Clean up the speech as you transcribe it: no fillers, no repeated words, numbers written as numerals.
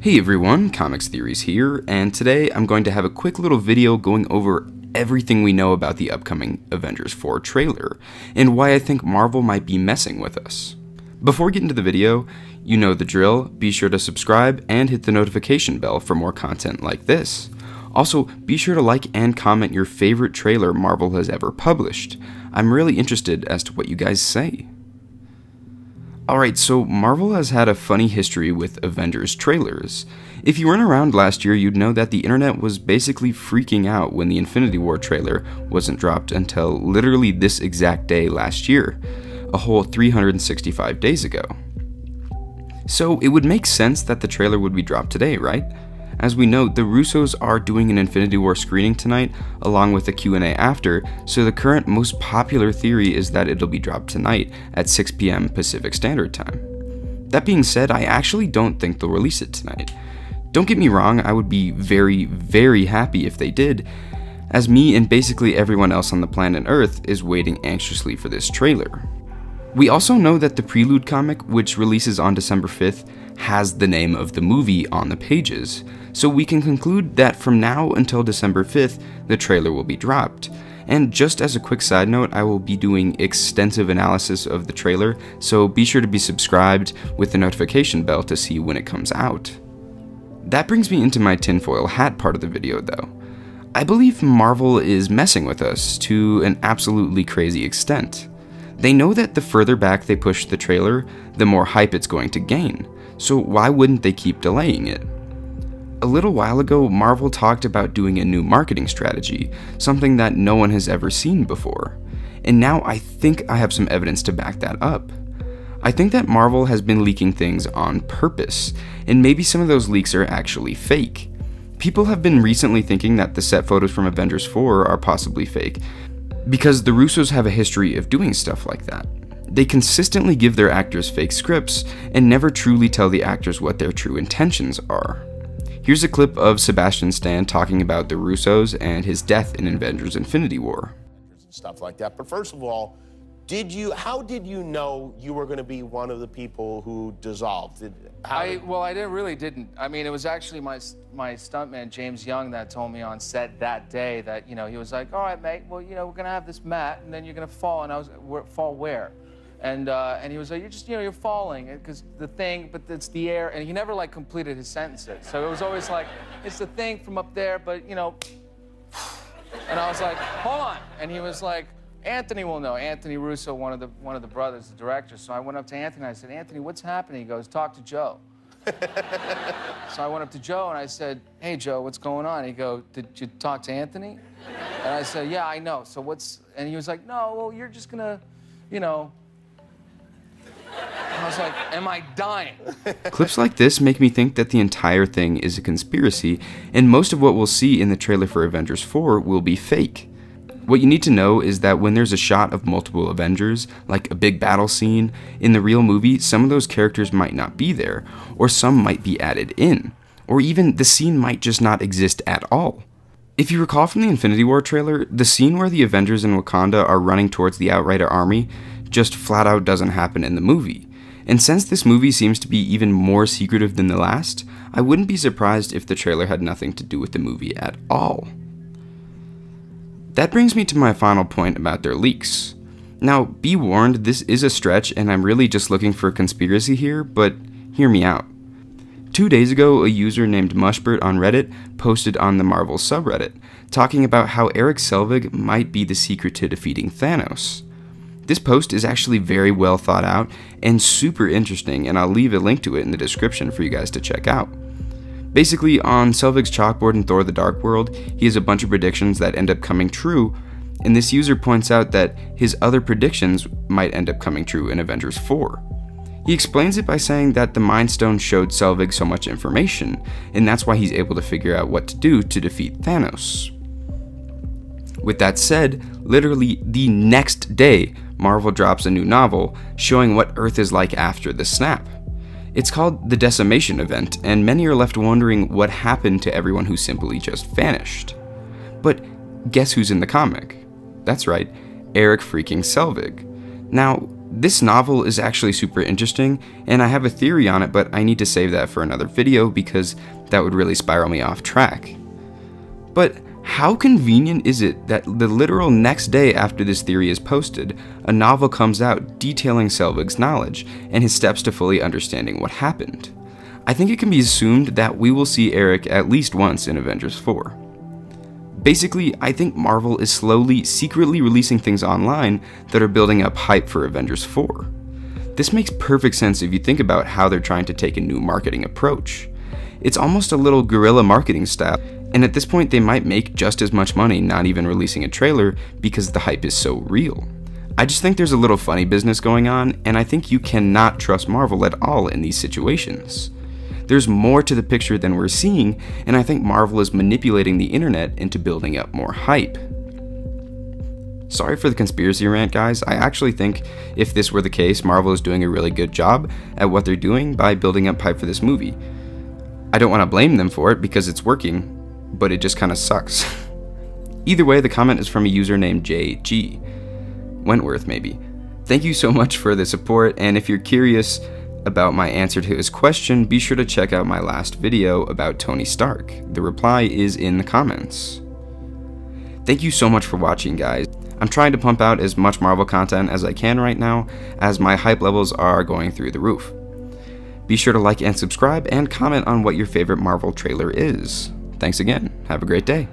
Hey everyone, Comics Theories here, and today I'm going to have a quick little video going over everything we know about the upcoming Avengers 4 trailer, and why I think Marvel might be messing with us. Before we get into the video, you know the drill, be sure to subscribe and hit the notification bell for more content like this. Also, be sure to like and comment your favorite trailer Marvel has ever published. I'm really interested as to what you guys say. Alright, so Marvel has had a funny history with Avengers trailers. If you weren't around last year, you'd know that the internet was basically freaking out when the Infinity War trailer wasn't dropped until literally this exact day last year, a whole 365 days ago. So it would make sense that the trailer would be dropped today, right? As we know, the Russos are doing an Infinity War screening tonight, along with a Q&A after, so the current most popular theory is that it'll be dropped tonight at 6 p.m. Pacific Standard Time. That being said, I actually don't think they'll release it tonight. Don't get me wrong, I would be very, very happy if they did, as me and basically everyone else on the planet Earth is waiting anxiously for this trailer. We also know that the Prelude comic, which releases on December 5th, has the name of the movie on the pages, so we can conclude that from now until December 5th, the trailer will be dropped. And just as a quick side note, I will be doing extensive analysis of the trailer, so be sure to be subscribed with the notification bell to see when it comes out. That brings me into my tinfoil hat part of the video though. I believe Marvel is messing with us to an absolutely crazy extent. They know that the further back they push the trailer, the more hype it's going to gain, so why wouldn't they keep delaying it? A little while ago, Marvel talked about doing a new marketing strategy, something that no one has ever seen before, and now I think I have some evidence to back that up. I think that Marvel has been leaking things on purpose, and maybe some of those leaks are actually fake. People have been recently thinking that the set photos from Avengers 4 are possibly fake, because the Russos have a history of doing stuff like that. They consistently give their actors fake scripts and never truly tell the actors what their true intentions are. Here's a clip of Sebastian Stan talking about the Russos and his death in Avengers Infinity War. Stuff like that. But first of all, how did you know you were going to be one of the people who dissolved? Well, I didn't. I mean, it was actually my stuntman, James Young, that told me on set that day that, you know, he was like, all right, mate, well, you know, we're going to have this mat, and then you're going to fall. And I was, fall where? And he was like, you're falling, because the thing, but it's the air. And he never, like, completed his sentences. So it was always like, it's the thing from up there, but, you know. And I was like, hold on. And he was like, Anthony will know. Anthony Russo, one of the brothers, the director. So I went up to Anthony and I said, Anthony, what's happening? He goes, talk to Joe. So I went up to Joe and I said, hey, Joe, what's going on? He goes, did you talk to Anthony? And I said, yeah, I know. So what's, and he was like, no, well, you're just gonna, you know. And I was like, am I dying? Clips like this make me think that the entire thing is a conspiracy, and most of what we'll see in the trailer for Avengers 4 will be fake. What you need to know is that when there's a shot of multiple Avengers, like a big battle scene, in the real movie, some of those characters might not be there, or some might be added in, or even the scene might just not exist at all. If you recall from the Infinity War trailer, the scene where the Avengers in Wakanda are running towards the Outrider army just flat out doesn't happen in the movie. And since this movie seems to be even more secretive than the last, I wouldn't be surprised if the trailer had nothing to do with the movie at all. That brings me to my final point about their leaks. Now, be warned, this is a stretch and I'm really just looking for a conspiracy here, but hear me out. 2 days ago, a user named Mushbert on Reddit posted on the Marvel subreddit, talking about how Eric Selvig might be the secret to defeating Thanos. This post is actually very well thought out and super interesting, and I'll leave a link to it in the description for you guys to check out. Basically, on Selvig's chalkboard in Thor: The Dark World, he has a bunch of predictions that end up coming true, and this user points out that his other predictions might end up coming true in Avengers 4. He explains it by saying that the Mind Stone showed Selvig so much information, and that's why he's able to figure out what to do to defeat Thanos. With that said, literally the next day, Marvel drops a new novel showing what Earth is like after the snap. It's called The Decimation Event, and many are left wondering what happened to everyone who simply just vanished. But guess who's in the comic? That's right, Eric freaking Selvig. Now, This novel is actually super interesting, and I have a theory on it, but I need to save that for another video because that would really spiral me off track. But how convenient is it that the literal next day after this theory is posted, a novel comes out detailing Selvig's knowledge and his steps to fully understanding what happened? I think it can be assumed that we will see Eric at least once in Avengers 4. Basically, I think Marvel is slowly, secretly releasing things online that are building up hype for Avengers 4. This makes perfect sense if you think about how they're trying to take a new marketing approach. It's almost a little guerrilla marketing style, and at this point they might make just as much money not even releasing a trailer because the hype is so real. I just think there's a little funny business going on, and I think you cannot trust Marvel at all in these situations. There's more to the picture than we're seeing, and I think Marvel is manipulating the internet into building up more hype. Sorry for the conspiracy rant, guys. I actually think if this were the case, Marvel is doing a really good job at what they're doing by building up hype for this movie. I don't want to blame them for it because it's working, but it just kind of sucks. Either way, the comment is from a user named JG. Wentworth, maybe. Thank you so much for the support, and if you're curious about my answer to his question, be sure to check out my last video about Tony Stark. The reply is in the comments. Thank you so much for watching, guys. I'm trying to pump out as much Marvel content as I can right now, as my hype levels are going through the roof. Be sure to like and subscribe, and comment on what your favorite Marvel trailer is. Thanks again. Have a great day.